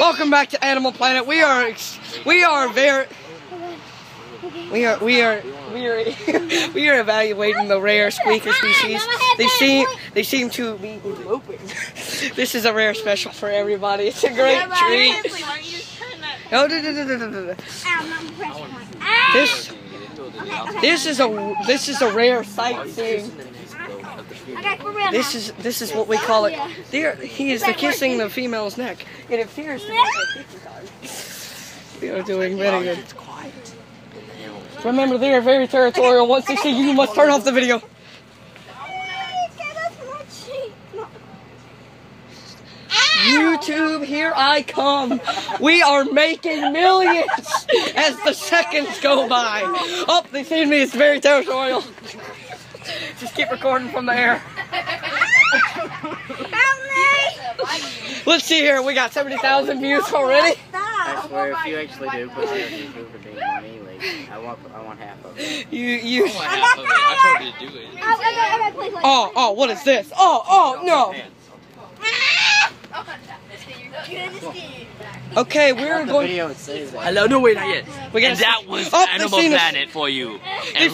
Welcome back to Animal Planet. We are evaluating the rare squeaker species. They seem to be eloping. This is a rare special for everybody. It's a great treat. No. This is a rare sightseeing. This is what we call it. He is kissing the female's neck. It appears to be a kissing time. We are doing very good. Remember, they are very territorial. Once they see you, you must turn off the video. YouTube, here I come. We are making millions as the seconds go by. Oh, they see me. It's very territorial. Just keep recording from the air. Let's see here. We got 70,000 views already. I swear, if you actually do put it on YouTube for being money, like, I want half of it. You. I want half of it. I told you to do it. Oh, what is this? Oh, no. Okay, we're going. Video it says that. Hello, no wait, not yet. We got and that was Oh, Animal Planet for you. And